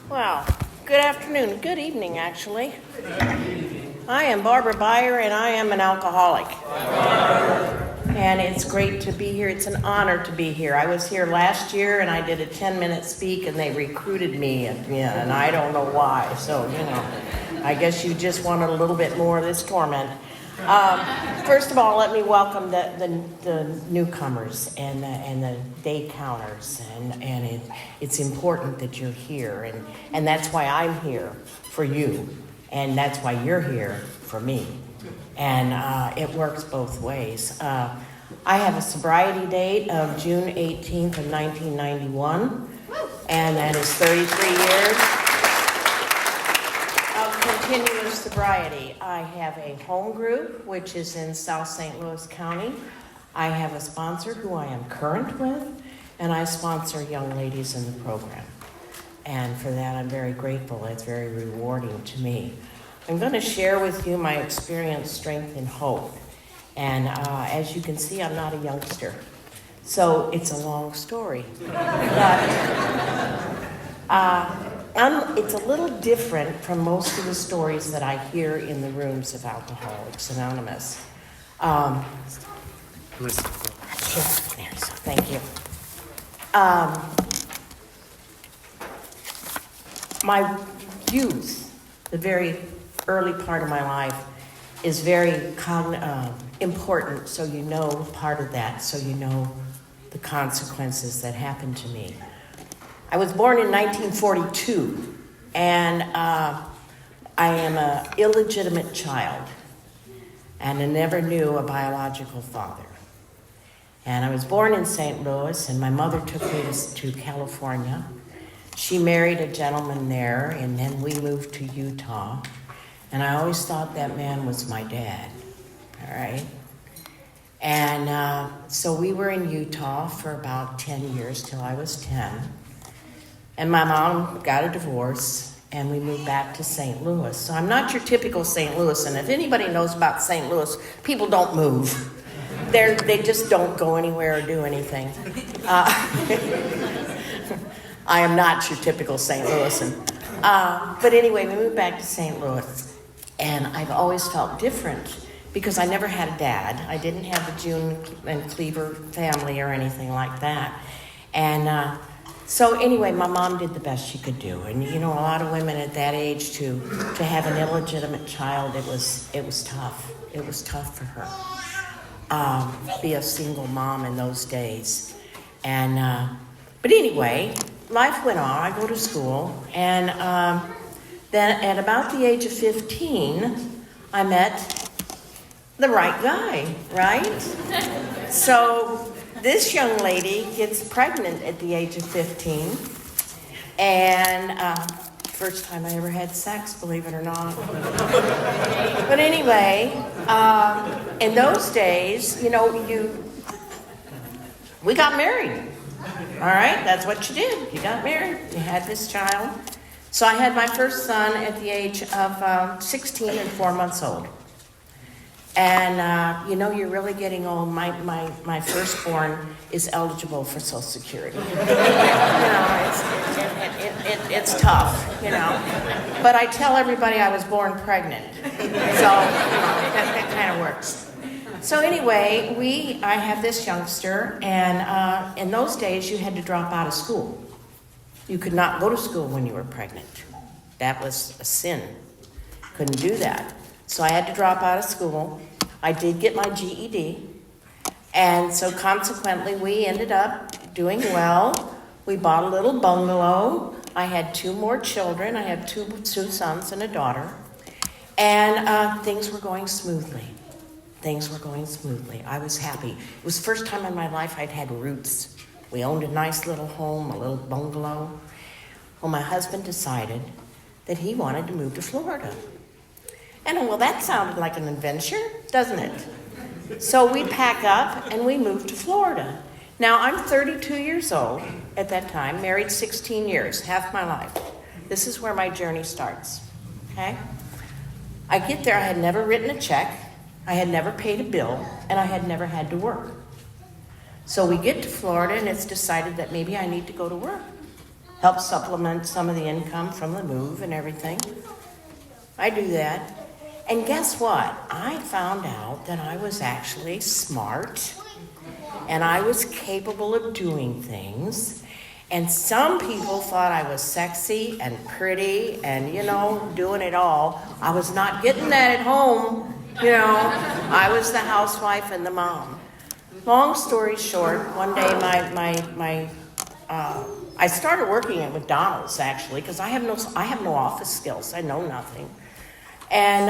Well, good afternoon, good evening actually. I am Barbara Byer and I am an alcoholic. And it's great to be here. It's an honor to be here. I was here last year and I did a 10-minute speak and they recruited me and I don't know why. So, I guess you just wanted a little bit more of this torment. First of all, let me welcome the newcomers and the day counters, and it's important that you're here, and that's why I'm here for you, and that's why you're here for me, and it works both ways. I have a sobriety date of June 18th of 1991, and that is 33 years. Continuous sobriety. I have a home group, which is in South St. Louis County. I have a sponsor who I am current with, and I sponsor young ladies in the program. And for that, I'm very grateful. It's very rewarding to me. I'm going to share with you my experience, strength, and hope. And as you can see, I'm not a youngster. So it's a long story. But it's a little different from most of the stories that I hear in the rooms of Alcoholics Anonymous. Thank you. My youth, the very early part of my life, is very important, so you know part of that, so you know the consequences that happened to me. I was born in 1942, and I am an illegitimate child, and I never knew a biological father. And I was born in St. Louis, and my mother took me to California. She married a gentleman there, and then we moved to Utah, and I always thought that man was my dad, all right? And so we were in Utah for about 10 years, till I was 10. And my mom got a divorce, and we moved back to St. Louis. So I'm not your typical St. Louis, and if anybody knows about St. Louis, people don't move. They just don't go anywhere or do anything. I am not your typical St. Louisan. But anyway, we moved back to St. Louis, and I've always felt different because I never had a dad. I didn't have the June and Cleaver family or anything like that. And so anyway, my mom did the best she could do. And a lot of women at that age to have an illegitimate child, it was tough. It was tough for her. Be a single mom in those days. And but anyway, life went on. I go to school, and then at about the age of 15, I met the right guy, right? So this young lady gets pregnant at the age of 15, and first time I ever had sex, believe it or not. But anyway, in those days, we got married. All right, that's what you did. You got married. You had this child. So I had my first son at the age of 16 and 4 months old. And, you're really getting old. My firstborn is eligible for Social Security. It's tough, But I tell everybody I was born pregnant. So, that kind of works. So anyway, I have this youngster, and in those days, you had to drop out of school. You could not go to school when you were pregnant. That was a sin. Couldn't do that. So I had to drop out of school. I did get my GED. And so consequently, we ended up doing well. We bought a little bungalow. I had 2 more children. I have two sons and a daughter. And things were going smoothly. I was happy. It was the first time in my life I'd had roots. We owned a nice little home, a little bungalow. Well, my husband decided that he wanted to move to Florida. And well, that sounded like an adventure, doesn't it? So we pack up and we moved to Florida. Now, I'm 32 years old at that time, married 16 years, half my life. This is where my journey starts, okay? I get there, I had never written a check, I had never paid a bill, and I had never had to work. So we get to Florida, and it's decided that maybe I need to go to work. help supplement some of the income from the move and everything. I do that. And guess what? I found out that I was actually smart and I was capable of doing things. And some people thought I was sexy and pretty and, doing it all. I was not getting that at home, I was the housewife and the mom. Long story short, one day I started working at McDonald's actually because I have no office skills. I know nothing. And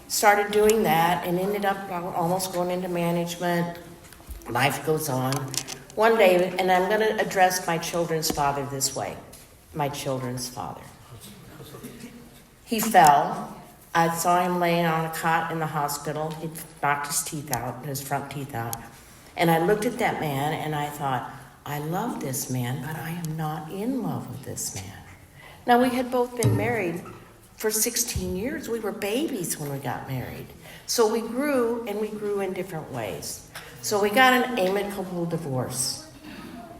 started doing that and ended up almost going into management. Life goes on. One day, and I'm going to address my children's father this way. My children's father. He fell. I saw him laying on a cot in the hospital. He knocked his front teeth out. And I looked at that man and I thought, I love this man, but I am not in love with this man. Now, we had both been married for 16 years. We were babies when we got married. So we grew, and we grew in different ways. So we got an amicable divorce.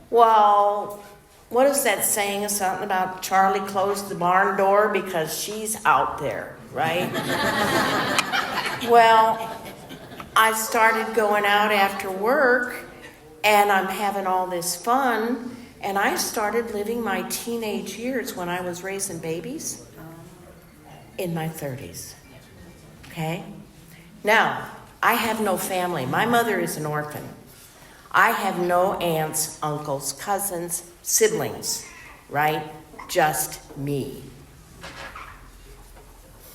Well, what is that saying? Something about Charlie closed the barn door because she's out there, right? Well, I started going out after work, and I'm having all this fun, and I started living my teenage years when I was raising babies in my 30s, okay? Now, I have no family. My mother is an orphan. I have no aunts, uncles, cousins, siblings, right? Just me.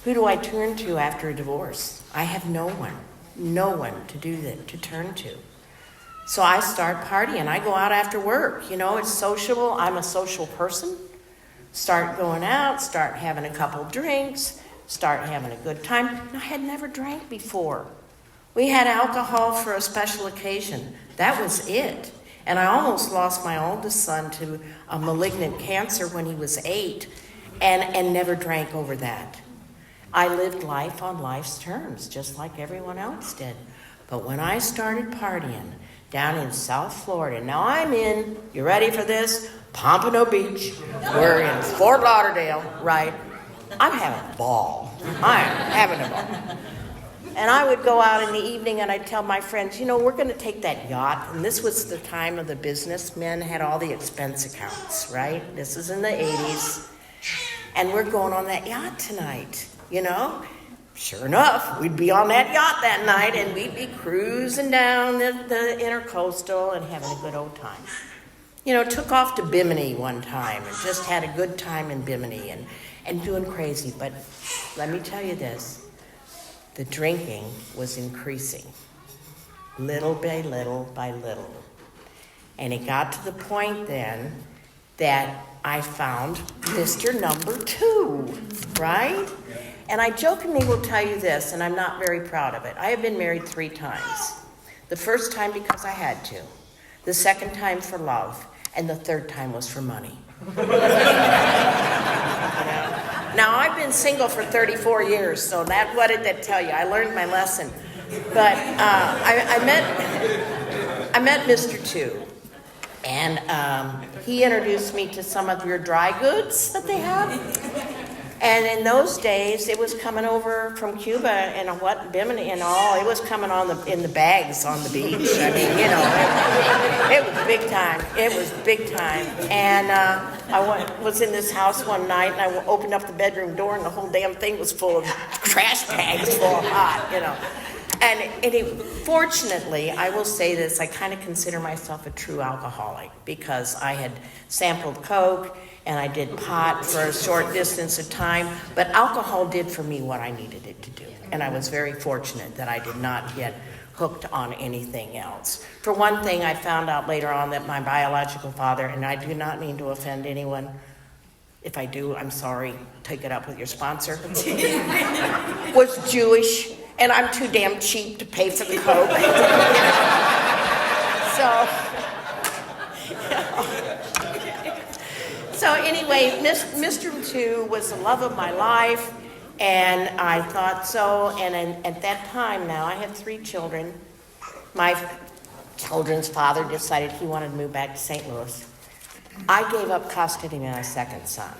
Who do I turn to after a divorce? I have no one to do that, to turn to. So I start partying. I go out after work. It's sociable. I'm a social person. Start going out, start having a couple drinks, start having a good time. And I had never drank before. We had alcohol for a special occasion. That was it. And I almost lost my oldest son to a malignant cancer when he was 8 and never drank over that. I lived life on life's terms, just like everyone else did. But when I started partying down in South Florida, now I'm in, you ready for this? Pompano Beach. We're in Fort Lauderdale, right? I'm having a ball. I'm having a ball. And I would go out in the evening and I'd tell my friends, we're going to take that yacht. And this was the time of the businessmen had all the expense accounts, right? This is in the 80s. And we're going on that yacht tonight, Sure enough, we'd be on that yacht that night and we'd be cruising down the intercoastal and having a good old time. Took off to Bimini one time and just had a good time in Bimini and doing crazy. But let me tell you this. The drinking was increasing, little by little by little. And it got to the point then that I found Mr. Number 2, right? And I jokingly will tell you this, and I'm not very proud of it. I have been married 3 times. The first time because I had to. The second time for love. And the third time was for money. Now, I've been single for 34 years, so what did that tell you? I learned my lesson. But I met Mr. 2, and he introduced me to some of your dry goods that they have. And in those days, it was coming over from Cuba and Bimini and all. It was coming in the bags on the beach. I mean, it was big time. It was big time. And I was in this house one night, and I opened up the bedroom door, and the whole damn thing was full of trash bags full of hot, And fortunately, I will say this, I kind of consider myself a true alcoholic because I had sampled Coke and I did pot for a short distance of time, but alcohol did for me what I needed it to do. And I was very fortunate that I did not get hooked on anything else. For one thing, I found out later on that my biological father, and I do not mean to offend anyone, if I do, I'm sorry, take it up with your sponsor, was Jewish. And I'm too damn cheap to pay for the Coke. So anyway, Mr. 2 was the love of my life, and I thought so. And at that time now, I have 3 children. My children's father decided he wanted to move back to St. Louis. I gave up custody of my second son.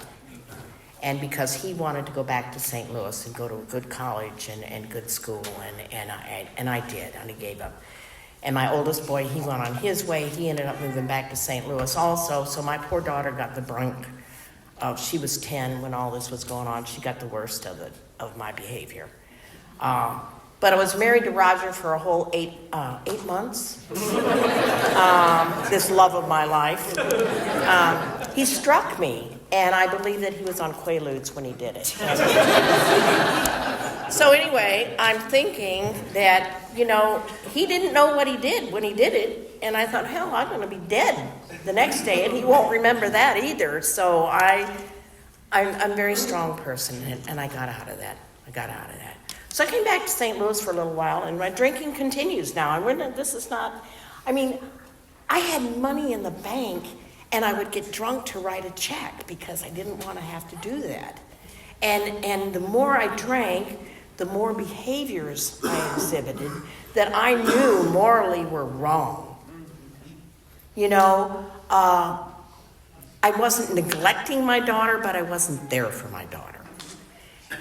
And because he wanted to go back to St. Louis and go to a good college and good school, and I did, and he gave up. And my oldest boy, he went on his way. He ended up moving back to St. Louis also. So my poor daughter got the brunt of, she was 10 when all this was going on. She got the worst of my behavior. But I was married to Roger for a whole 8 months. This love of my life. He struck me, and I believe that he was on Quaaludes when he did it. So anyway, I'm thinking that, he didn't know what he did when he did it, and I thought, hell, I'm going to be dead the next day, and he won't remember that either. So I'm a very strong person, and I got out of that. So I came back to St. Louis for a little while, and my drinking continues now. I had money in the bank, and I would get drunk to write a check because I didn't want to have to do that. And the more I drank, the more behaviors I exhibited that I knew morally were wrong. I wasn't neglecting my daughter, but I wasn't there for my daughter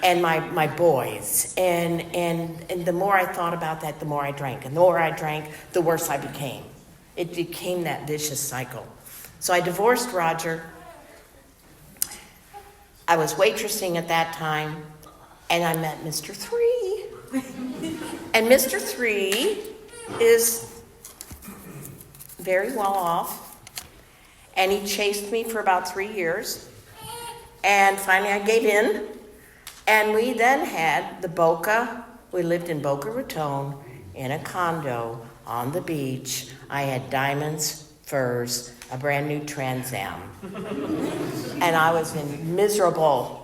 and my boys. And the more I thought about that, the more I drank. And the more I drank, the worse I became. It became that vicious cycle. So I divorced Roger. I was waitressing at that time, and I met Mr. 3. And Mr. 3 is very well off, and he chased me for about 3 years, and finally I gave in, and we then had we lived in Boca Raton in a condo on the beach. I had diamonds, furs, a brand new Trans Am, and I was miserable.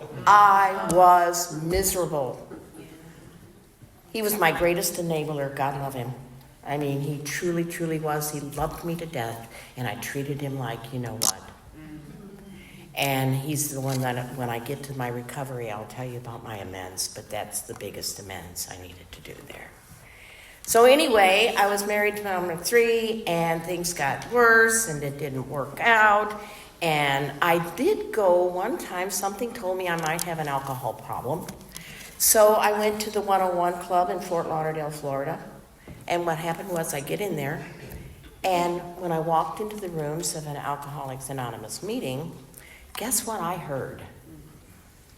He was my greatest enabler. God love him. He truly, truly was. He loved me to death, and I treated him like, what. And he's the one that, when I get to my recovery, I'll tell you about my amends, but that's the biggest amends I needed to do there. So anyway, I was married to number 3, and things got worse, and it didn't work out. And I did go one time, something told me I might have an alcohol problem. So I went to the 101 Club in Fort Lauderdale, Florida. And what happened was I get in there, and when I walked into the rooms of an Alcoholics Anonymous meeting, guess what I heard?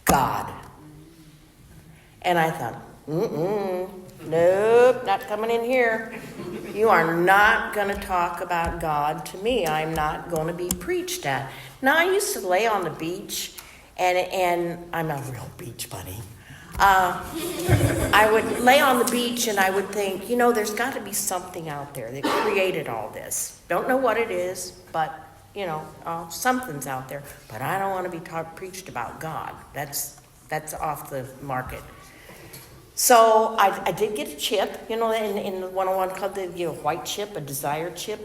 God. And I thought, nope, not coming in here. You are not going to talk about God to me. I'm not going to be preached at. Now, I used to lay on the beach, and I'm a real beach bunny. I would lay on the beach, and I would think, there's got to be something out there that created all this. Don't know what it is, but, something's out there. But I don't want to be preached about God. That's off the market. So I did get a chip, in the 101 Club, they give a white chip, a desire chip.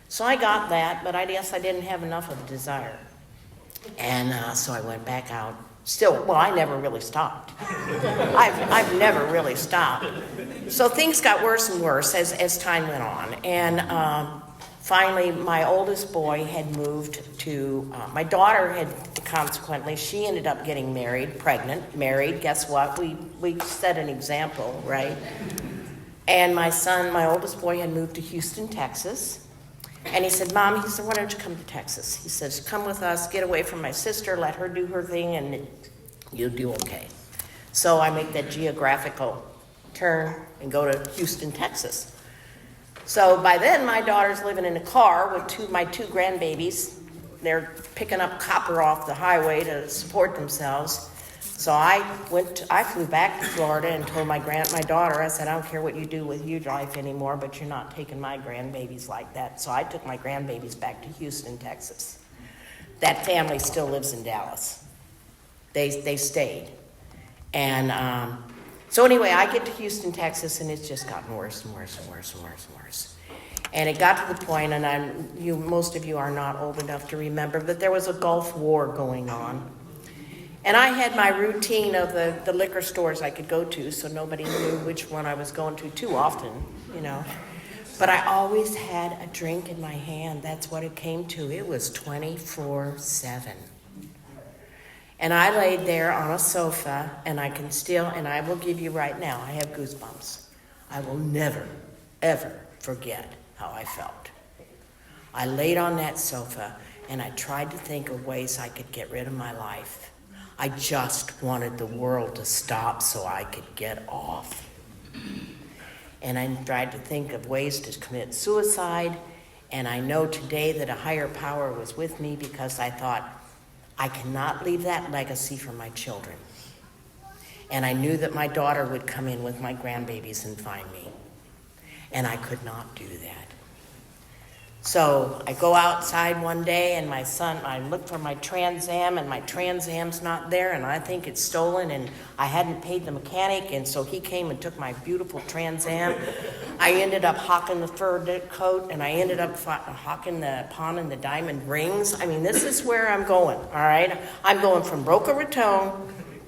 So I got that, but I guess I didn't have enough of a desire. And so I went back out. I never really stopped. I've never really stopped. So things got worse and worse as time went on. And finally, my oldest boy had moved to, my daughter had, consequently, she ended up getting married. Guess what? We set an example, right? And my oldest boy had moved to Houston, Texas. And he said, Mom, why don't you come to Texas? He says, come with us, get away from my sister, let her do her thing, and you'll do okay. So I make that geographical turn and go to Houston, Texas. So by then, my daughter's living in a car with my two grandbabies. They're picking up copper off the highway to support themselves. So I flew back to Florida and told my daughter, I said, I don't care what you do with your life anymore, but you're not taking my grandbabies like that. So I took my grandbabies back to Houston, Texas. That family still lives in Dallas. They stayed. And so anyway, I get to Houston, Texas, and it's just gotten worse and worse and worse and worse and worse. And it got to the point, and most of you are not old enough to remember, but there was a Gulf War going on. And I had my routine of the liquor stores I could go to, so nobody knew which one I was going to too often, But I always had a drink in my hand. That's what it came to. It was 24/7. And I laid there on a sofa, and I will give you right now, I have goosebumps. I will never, ever forget how I felt. I laid on that sofa, and I tried to think of ways I could get rid of my life. I just wanted the world to stop so I could get off. And I tried to think of ways to commit suicide, and I know today that a higher power was with me because I thought, I cannot leave that legacy for my children. And I knew that my daughter would come in with my grandbabies and find me. And I could not do that. So I go outside one day and I look for my Trans Am, and my Trans Am's not there, and I think it's stolen, and I hadn't paid the mechanic, and so he came and took my beautiful Trans Am. I ended up hawking the fur coat, and I ended up hawking the pawn and the diamond rings. I mean, this is where I'm going, all right? I'm going from Boca Raton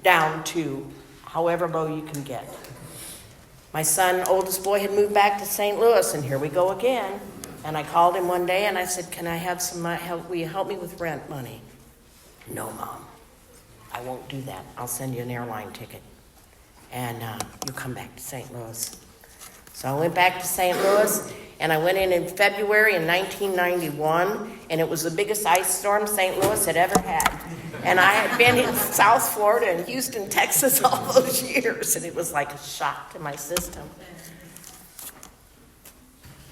down to however low you can get. My son, oldest boy, had moved back to St. Louis, and here we go again. And I called him one day and I said, can I have some help? Will you help me with rent money? No, Mom, I won't do that. I'll send you an airline ticket. And you come back to St. Louis. So I went back to St. Louis, and I went in February in 1991, and it was the biggest ice storm St. Louis had ever had. And I had been in South Florida and Houston, Texas all those years, and it was like a shock to my system.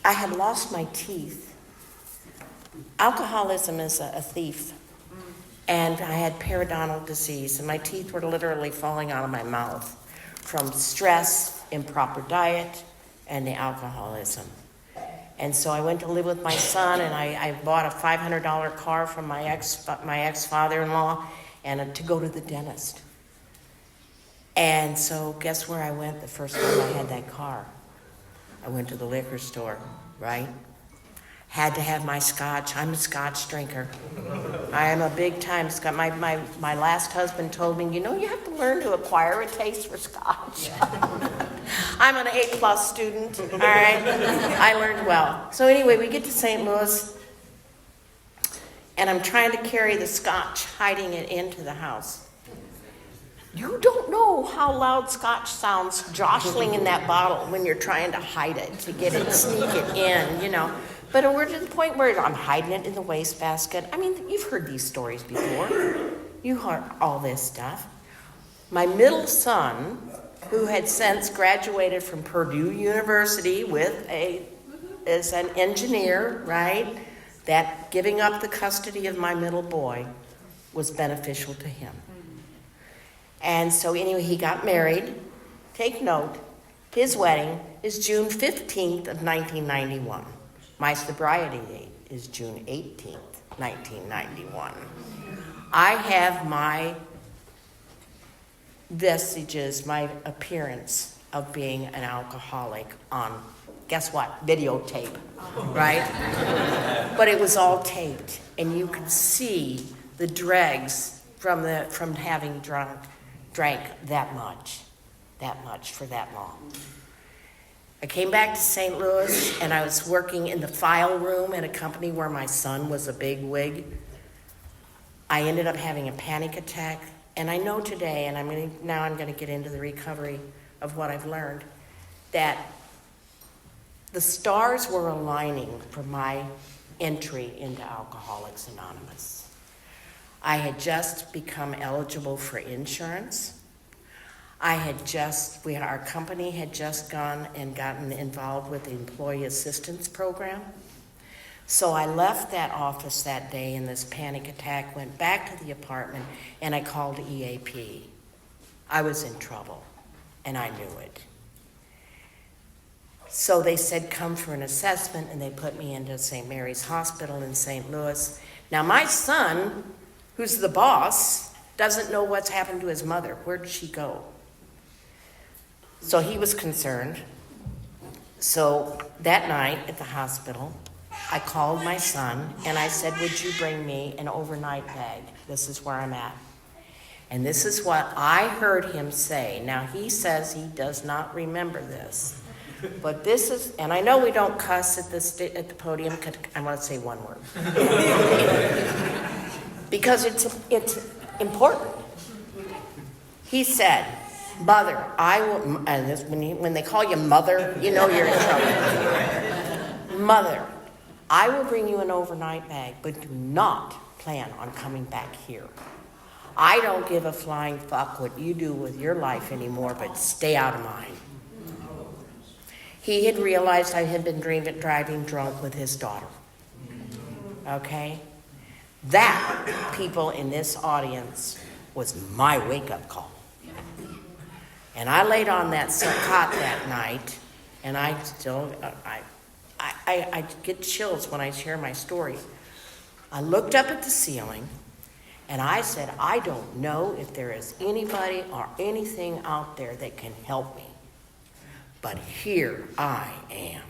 I had lost my teeth. Alcoholism is a thief. And I had periodontal disease, and my teeth were literally falling out of my mouth from stress, improper diet, and the alcoholism. And so I went to live with my son, and I bought a $500 car from my ex-father-in-law and to go to the dentist. And so guess where I went the first time I had that car? I went to the liquor store, right? Had to have my scotch. I'm a scotch drinker. I am a big-time scotch. My last husband told me, you have to learn to acquire a taste for scotch. I'm an A+ student, all right? I learned well. So anyway, we get to St. Louis, and I'm trying to carry the scotch, hiding it into the house. You don't know how loud scotch sounds jostling in that bottle when you're trying to hide it, to get it, sneak it in, But we're to the point where I'm hiding it in the wastebasket. I mean, you've heard these stories before. You heard all this stuff. My middle son, who had since graduated from Purdue University as an engineer, right? That giving up the custody of my middle boy was beneficial to him. And so anyway, he got married. Take note, his wedding is June 15th of 1991. My sobriety date is June 18th, 1991. I have my vestiges, my appearance of being an alcoholic on, guess what, videotape, right? But it was all taped, and you could see the dregs from having drank that much for that long. I came back to St. Louis, and I was working in the file room at a company where my son was a big wig. I ended up having a panic attack, and I know today, and I'm going to get into the recovery of what I've learned, that the stars were aligning for my entry into Alcoholics Anonymous. I had just become eligible for insurance. Our company had just gone and gotten involved with the employee assistance program. So I left that office that day in this panic attack, went back to the apartment, and I called EAP. I was in trouble, and I knew it. So they said, come for an assessment, and they put me into St. Mary's Hospital in St. Louis. Now my son, who's the boss, doesn't know what's happened to his mother. Where did she go? So he was concerned. So that night at the hospital, I called my son and I said, would you bring me an overnight bag? This is where I'm at. And this is what I heard him say. Now he says he does not remember this, But this is, and I know we don't cuss at the podium, because I want to say one word. Because it's important. He said, "Mother, I will," and this, when they call you mother, you know you're in trouble. "Mother, I will bring you an overnight bag, but do not plan on coming back here. I don't give a flying fuck what you do with your life anymore, but stay out of mine." He had realized I had been driving drunk with his daughter. Okay? That, people in this audience, was my wake-up call. And I laid on that cot that night, and I still, I get chills when I share my story. I looked up at the ceiling, and I said, "I don't know if there is anybody or anything out there that can help me. But here I am."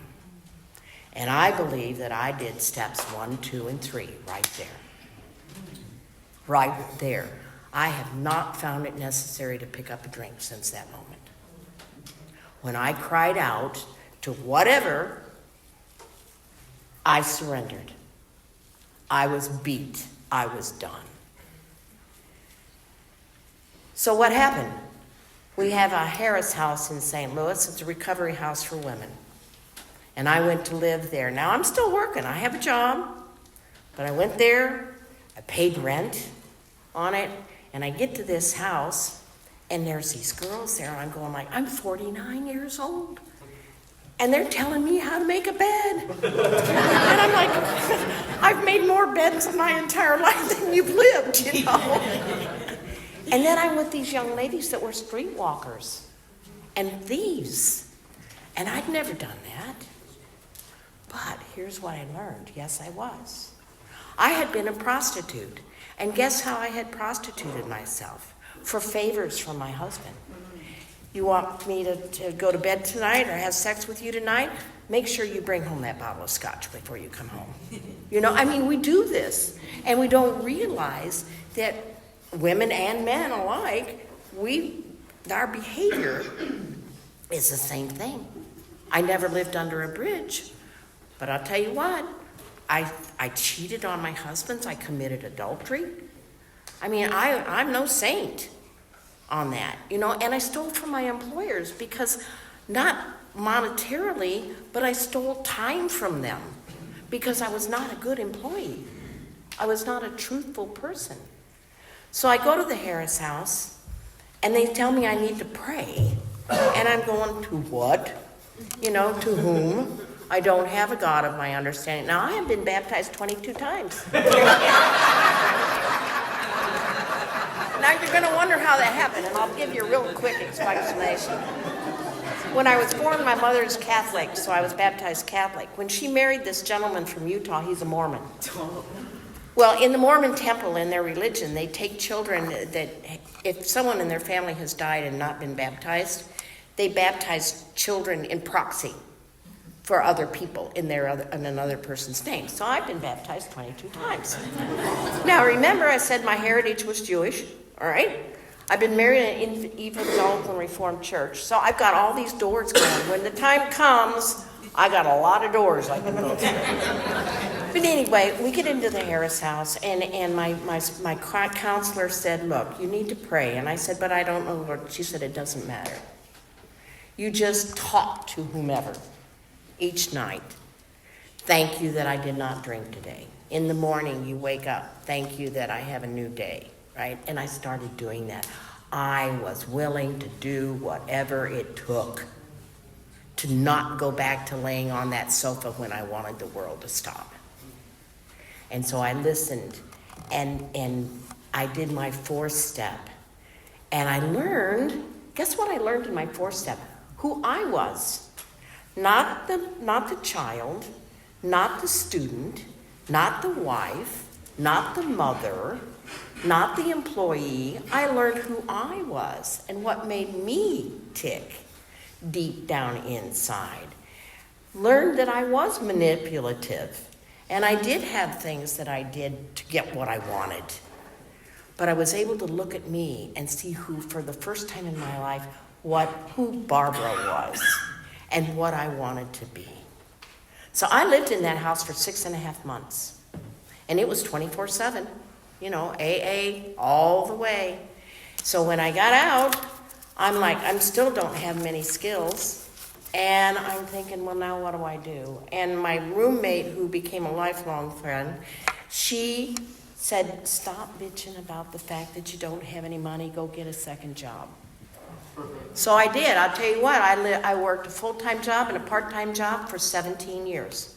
And I believe that I did steps 1, 2, and 3 right there. Right there. I have not found it necessary to pick up a drink since that moment. When I cried out to whatever, I surrendered. I was beat. I was done. So what happened? We have a Harris House in St. Louis. It's a recovery house for women. And I went to live there. Now, I'm still working. I have a job. But I went there. I paid rent on it. And I get to this house, and there's these girls there. And I'm going like, I'm 49 years old. And they're telling me how to make a bed. And I'm like, I've made more beds in my entire life than you've lived, you know. And then I'm with these young ladies that were streetwalkers and thieves. And I'd never done that. But here's what I learned. Yes, I was. I had been a prostitute. And guess how I had prostituted myself? For favors from my husband. You want me to go to bed tonight or have sex with you tonight? Make sure you bring home that bottle of scotch before you come home. You know, I mean, we do this. And we don't realize that women and men alike, our behavior is the same thing. I never lived under a bridge, but I'll tell you what, I cheated on my husband, I committed adultery. I mean, I'm no saint on that, you know, and I stole from my employers because not monetarily, but I stole time from them because I was not a good employee. I was not a truthful person. So I go to the Harris House, and they tell me I need to pray. And I'm going, to what? You know, to whom? I don't have a God of my understanding. Now, I have been baptized 22 times. Now, you're going to wonder how that happened, and I'll give you a real quick explanation. When I was born, my mother's Catholic, so I was baptized Catholic. When she married this gentleman from Utah, he's a Mormon. Well, in the Mormon temple, in their religion, they take children that, if someone in their family has died and not been baptized, they baptize children in proxy for other people in another person's name. So I've been baptized 22 times. Now, remember, I said my heritage was Jewish, all right? I've been married in an evangelical Reformed church, so I've got all these doors going. When the time comes, I got a lot of doors I can go through. But anyway, we get into the Harris House, and my counselor said, "Look, you need to pray." And I said, "But I don't know, Lord." She said, "It doesn't matter. You just talk to whomever each night. Thank you that I did not drink today. In the morning, you wake up. Thank you that I have a new day," right? And I started doing that. I was willing to do whatever it took to not go back to laying on that sofa when I wanted the world to stop. And so I listened, and I did my 4th step. And I learned, guess what I learned in my 4th step? Who I was. Not the child, not the student, not the wife, not the mother, not the employee. I learned who I was and what made me tick deep down inside. Learned that I was manipulative. And I did have things that I did to get what I wanted. But I was able to look at me and see who, for the first time in my life, who Barbara was. and what I wanted to be. So I lived in that house for 6.5 months. And it was 24/7, AA all the way. So when I got out, I'm like, I still don't have many skills. And I'm thinking, well, now what do I do? And my roommate, who became a lifelong friend, she said, stop bitching about the fact that you don't have any money, go get a second job. So I did. I'll tell you what, I worked a full-time job and a part-time job for 17 years.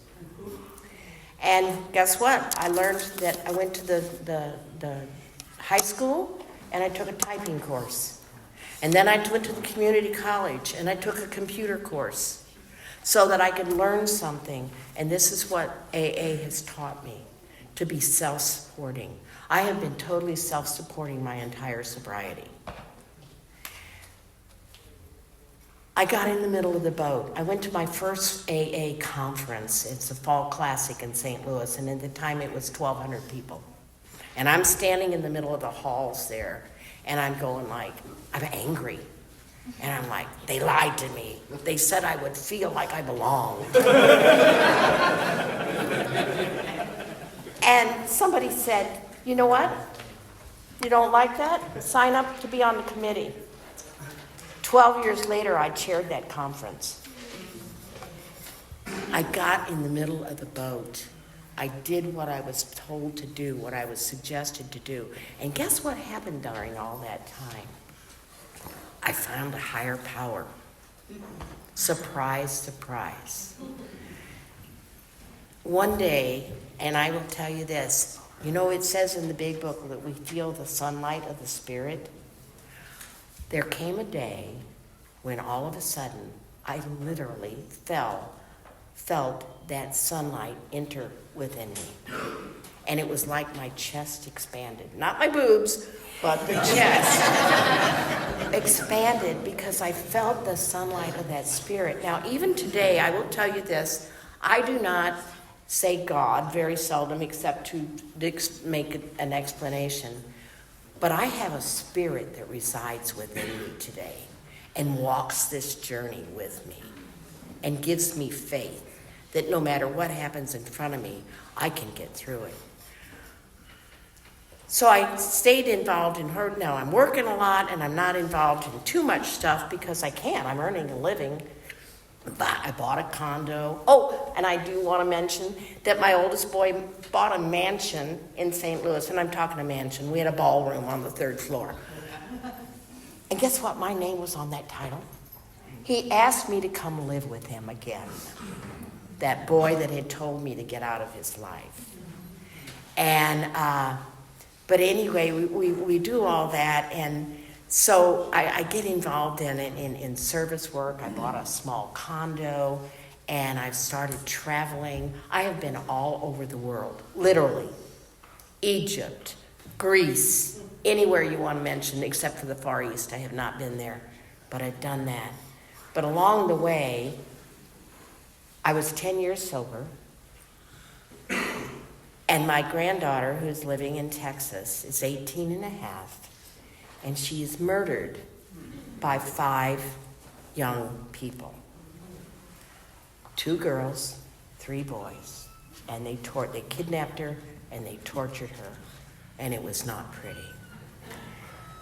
And guess what? I learned that I went to the high school and I took a typing course. And then I went to the community college and I took a computer course so that I could learn something. And this is what AA has taught me, to be self-supporting. I have been totally self-supporting my entire sobriety. I got in the middle of the boat. I went to my first AA conference. It's a fall classic in St. Louis, and at the time it was 1,200 people. And I'm standing in the middle of the halls there, and I'm going like, I'm angry. And I'm like, they lied to me. They said I would feel like I belong. And somebody said, you know what? You don't like that? Sign up to be on the committee. 12 years later, I chaired that conference. I got in the middle of the boat. I did what I was told to do, what I was suggested to do. And guess what happened during all that time? I found a higher power. Surprise, surprise. One day, and I will tell you this, it says in the big book that we feel the sunlight of the Spirit. There came a day when all of a sudden I literally felt that sunlight enter within me. And it was like my chest expanded. Not my boobs, but the chest expanded because I felt the sunlight of that Spirit. Now, even today, I will tell you this, I do not say God very seldom except to make an explanation. But I have a spirit that resides within me today and walks this journey with me and gives me faith that no matter what happens in front of me, I can get through it. So I stayed involved in her. Now I'm working a lot and I'm not involved in too much stuff because I can't. I'm earning a living. But I bought a condo. Oh, and I do want to mention that my oldest boy bought a mansion in St. Louis, and I'm talking a mansion. We had a ballroom on the 3rd floor. And guess what? My name was on that title. He asked me to come live with him again. That boy that had told me to get out of his life. And, but anyway, we do all that, and so I get involved in service work. I bought a small condo, and I've started traveling. I have been all over the world, literally. Egypt, Greece, anywhere you want to mention, except for the Far East. I have not been there, but I've done that. But along the way, I was 10 years sober, and my granddaughter, who's living in Texas, is 18 and a half. And she is murdered by 5 young people. 2 girls, 3 boys. And they kidnapped her and they tortured her. And it was not pretty.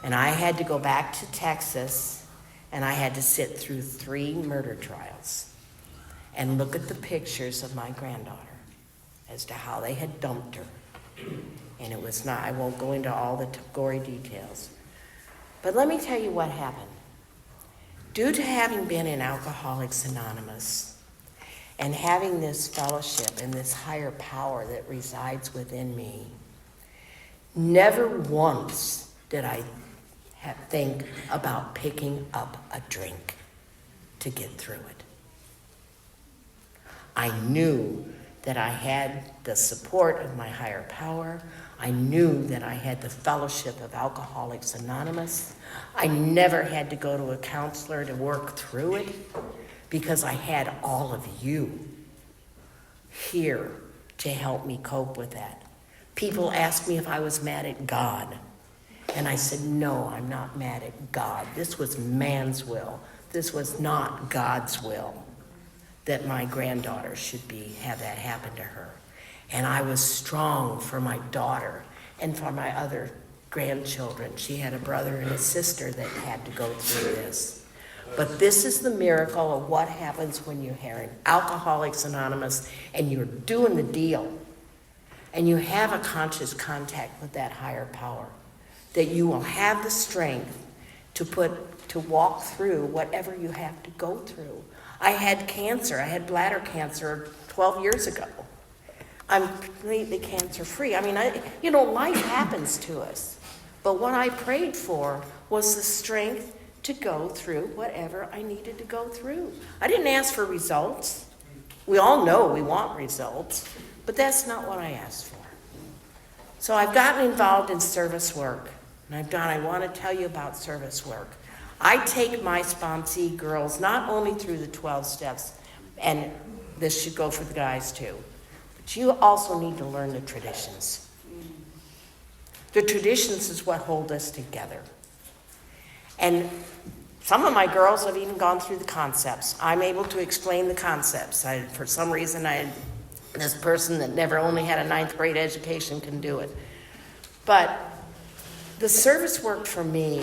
And I had to go back to Texas and I had to sit through 3 murder trials and look at the pictures of my granddaughter as to how they had dumped her. And it was not, I won't go into all the gory details. But let me tell you what happened. Due to having been in Alcoholics Anonymous and having this fellowship and this higher power that resides within me, never once did I think about picking up a drink to get through it. I knew that I had the support of my higher power. I knew that I had the fellowship of Alcoholics Anonymous. I never had to go to a counselor to work through it because I had all of you here to help me cope with that. People asked me if I was mad at God. And I said, no, I'm not mad at God. This was man's will. This was not God's will. that my granddaughter should have that happen to her. And I was strong for my daughter and for my other grandchildren. She had a brother and a sister that had to go through this. But this is the miracle of what happens when you're here in Alcoholics Anonymous and you're doing the deal. And you have a conscious contact with that higher power. That you will have the strength to walk through whatever you have to go through. I had cancer. I had bladder cancer 12 years ago. I'm completely cancer-free. I mean, life happens to us. But what I prayed for was the strength to go through whatever I needed to go through. I didn't ask for results. We all know we want results, but that's not what I asked for. So I've gotten involved in service work, and I want to tell you about service work. I take my sponsee girls not only through the 12 steps, and this should go for the guys too, but you also need to learn the traditions. The traditions is what hold us together. And some of my girls have even gone through the concepts. I'm able to explain the concepts. For some reason, this person that never only had a 9th grade education can do it. But the service work for me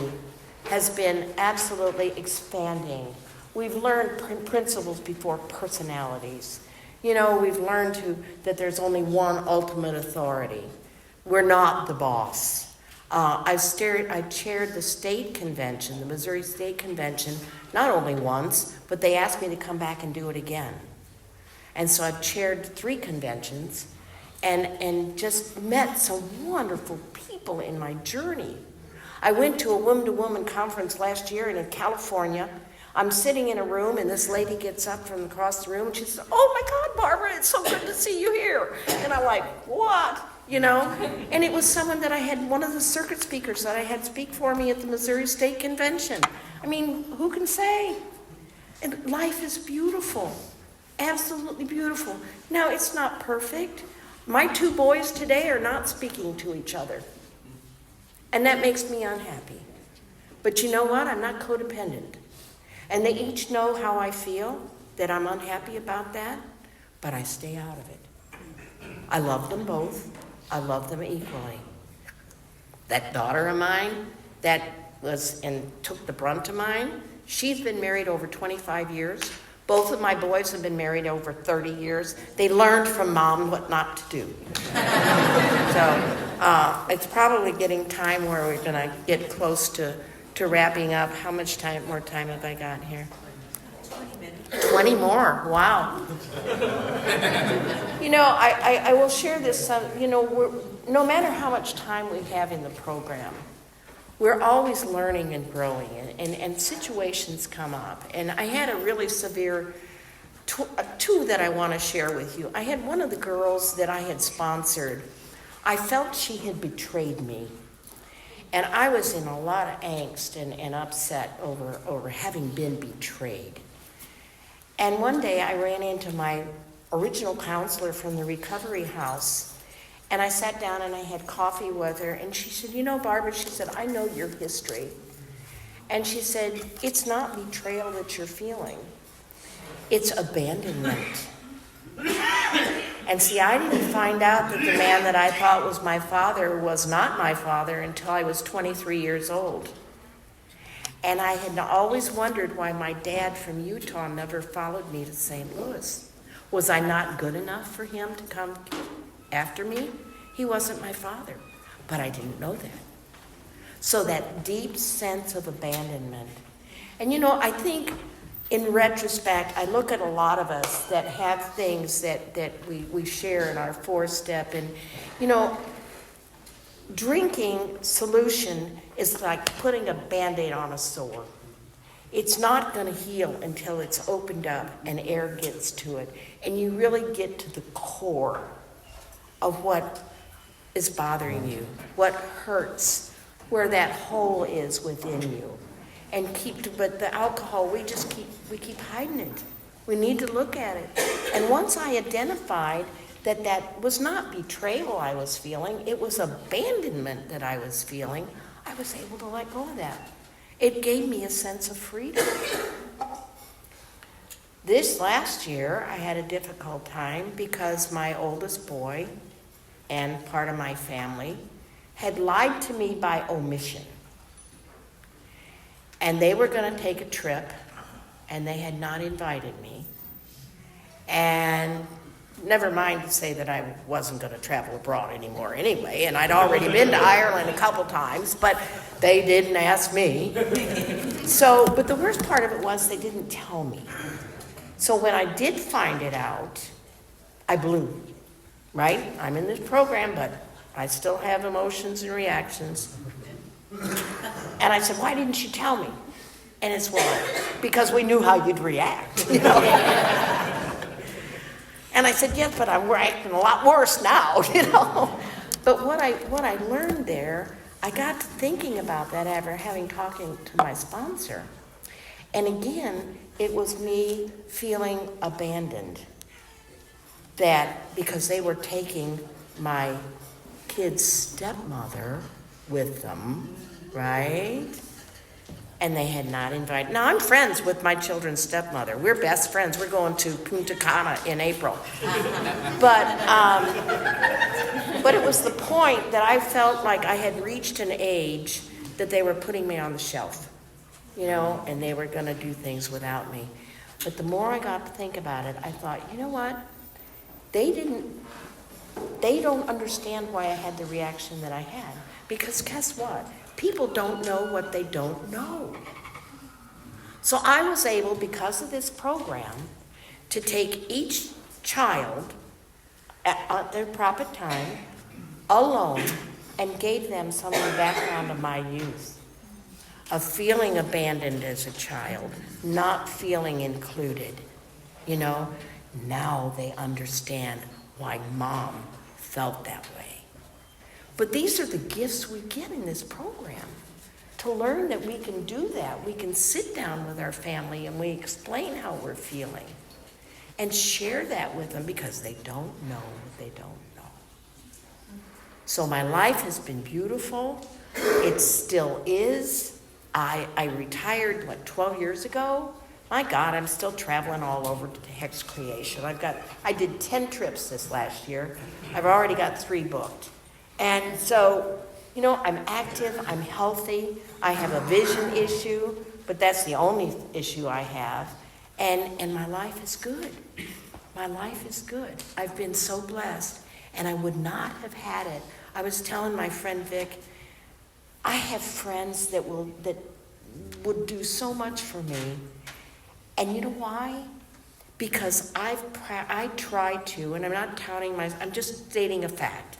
has been absolutely expanding. We've learned principles before personalities. We've learned that there's only one ultimate authority. We're not the boss. I chaired the state convention, the Missouri State Convention, not only once, but they asked me to come back and do it again. And so I've chaired 3 conventions and just met some wonderful people in my journey. I went to a woman-to-woman conference last year in California. I'm sitting in a room, and this lady gets up from across the room, and she says, "Oh my God, Barbara, it's so good to see you here." And I'm like, "What?" And it was someone that I had, one of the circuit speakers that I had speak for me at the Missouri State Convention. I mean, who can say? And life is beautiful, absolutely beautiful. Now, it's not perfect. My 2 boys today are not speaking to each other. And that makes me unhappy. But you know what? I'm not codependent. And they each know how I feel, that I'm unhappy about that, but I stay out of it. I love them both. I love them equally. That daughter of mine that was and took the brunt of mine, she's been married over 25 years. Both of my boys have been married over 30 years. They learned from mom what not to do. So it's probably getting time where we're going to get close to wrapping up. How much more time have I got here? 20 minutes. 20 more. Wow. I will share this. No matter how much time we have in the program, we're always learning and growing, and situations come up. And I had a really severe two that I want to share with you. I had one of the girls that I had sponsored. I felt she had betrayed me. And I was in a lot of angst and upset over having been betrayed. And one day I ran into my original counselor from the recovery house, and I sat down and I had coffee with her, and she said, Barbara, she said, I know your history. And she said, it's not betrayal that you're feeling. It's abandonment. And see, I didn't find out that the man that I thought was my father was not my father until I was 23 years old. And I had always wondered why my dad from Utah never followed me to St. Louis. Was I not good enough for him to come after me? He wasn't my father, but I didn't know that. So that deep sense of abandonment. And I think in retrospect, I look at a lot of us that have things that we share in our 4-step. And, drinking solution is like putting a Band-Aid on a sore. It's not going to heal until it's opened up and air gets to it. And you really get to the core of what is bothering you, what hurts, where that hole is within you. But the alcohol, we keep hiding it. We need to look at it. And once I identified that was not betrayal I was feeling, it was abandonment that I was feeling, I was able to let go of that. It gave me a sense of freedom. This last year, I had a difficult time because my oldest boy and part of my family had lied to me by omission. And they were going to take a trip, and they had not invited me. And never mind to say that I wasn't going to travel abroad anymore anyway, and I'd already been to Ireland a couple times, but they didn't ask me. But the worst part of it was they didn't tell me. So when I did find it out, I blew, right? I'm in this program, but I still have emotions and reactions. And I said, why didn't you tell me? And it's, well, because we knew how you'd react, you know? And I said, yes, but I'm acting a lot worse now, you know? But what I learned there, I got to thinking about that after talking to my sponsor. And again, it was me feeling abandoned. That because they were taking my kid's stepmother with them, right? And they had not invited. Now, I'm friends with my children's stepmother. We're best friends. We're going to Punta Cana in April. But it was the point that I felt like I had reached an age that they were putting me on the shelf, you know, and they were going to do things without me. But the more I got to think about it, I thought, you know what? They don't understand why I had the reaction that I had. Because guess what? People don't know what they don't know. So I was able, because of this program, to take each child at their proper time, alone, and gave them some of the background of my youth, of feeling abandoned as a child, not feeling included. You know, now they understand why mom felt that way. But these are the gifts we get in this program, to learn that we can do that. We can sit down with our family and we explain how we're feeling and share that with them because they don't know what they don't know. So my life has been beautiful. It still is. I retired, 12 years ago? My God, I'm still traveling all over to Hex Creation. I did 10 trips this last year. I've already got 3 booked. And so, you know, I'm active, I'm healthy, I have a vision issue, but that's the only issue I have. And my life is good. My life is good. I've been so blessed, and I would not have had it. I was telling my friend Vic, I have friends that would do so much for me. And you know why? Because I try to, and I'm not touting I'm just stating a fact.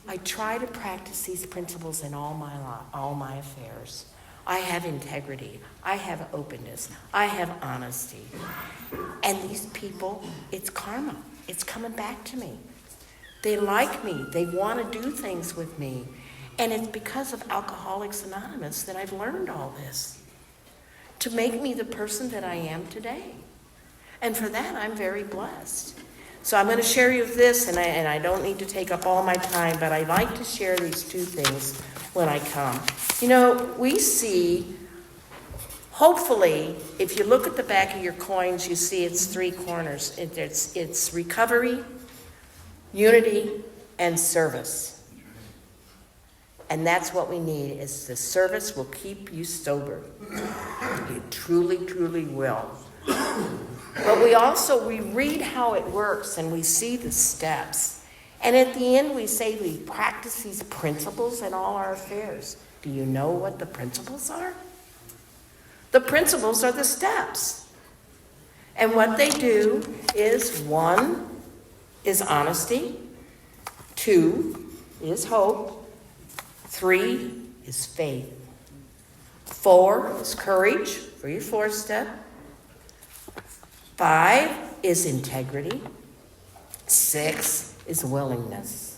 I try to practice these principles in all my affairs. I have integrity. I have openness. I have honesty. And these people, it's karma. It's coming back to me. They like me. They want to do things with me. And it's because of Alcoholics Anonymous that I've learned all this, to make me the person that I am today. And for that, I'm very blessed. So I'm going to share you this, and I don't need to take up all my time, but I like to share these 2 things when I come. You know, we see, hopefully, if you look at the back of your coins, you see it's 3 corners. It's recovery, unity, and service. And that's what we need, is the service will keep you sober. It truly, truly will. But we read how it works and we see the steps. And at the end we say we practice these principles in all our affairs. Do you know what the principles are? The principles are the steps. And what they do is 1 is honesty, 2 is hope, 3 is faith, 4 is courage for your 4th step, 5 is integrity. 6 is willingness.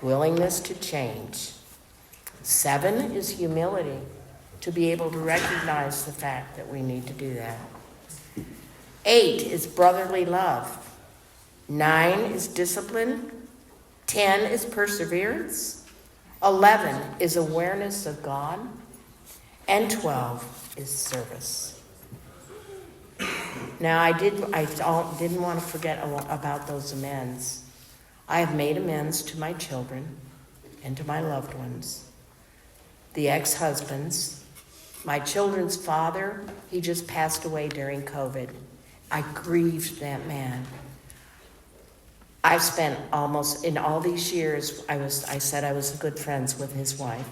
Willingness to change. 7 is humility, to be able to recognize the fact that we need to do that. 8 is brotherly love. 9 is discipline. 10 is perseverance. 11 is awareness of God. And 12 is service. Now, didn't want to forget about those amends. I have made amends to my children and to my loved ones, the ex-husbands, my children's father. He just passed away during COVID. I grieved that man. I've spent almost, in all these years, I said I was good friends with his wife.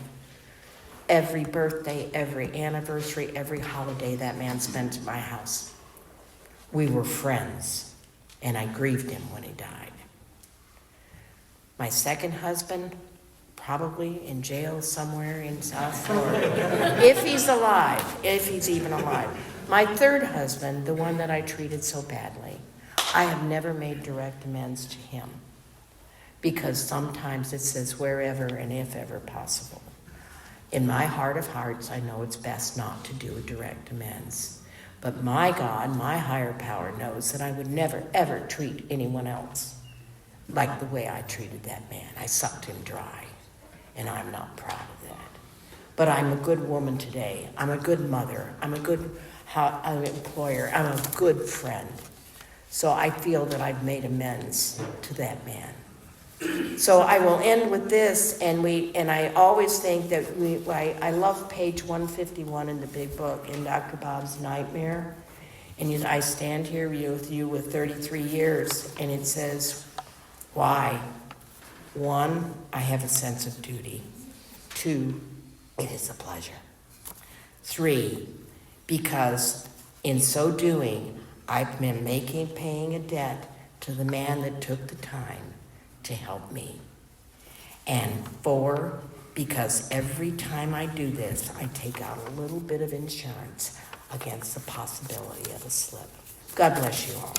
Every birthday, every anniversary, every holiday that man spent at my house. We were friends, and I grieved him when he died. My second husband, probably in jail somewhere in South Florida, if he's alive, if he's even alive. My third husband, the one that I treated so badly, I have never made direct amends to him, because sometimes it says wherever and if ever possible. In my heart of hearts, I know it's best not to do a direct amends. But my God, my higher power, knows that I would never, ever treat anyone else like the way I treated that man. I sucked him dry, and I'm not proud of that. But I'm a good woman today. I'm a good mother. I'm a good employer. I'm a good friend. So I feel that I've made amends to that man. So I will end with this, and I always think that I love page 151 in the big book, in Dr. Bob's Nightmare. And I stand here with you with 33 years, and it says, why? 1, I have a sense of duty. 2, it is a pleasure. 3, because in so doing, I've been paying a debt to the man that took the time to help me. And 4, because every time I do this, I take out a little bit of insurance against the possibility of a slip. God bless you all.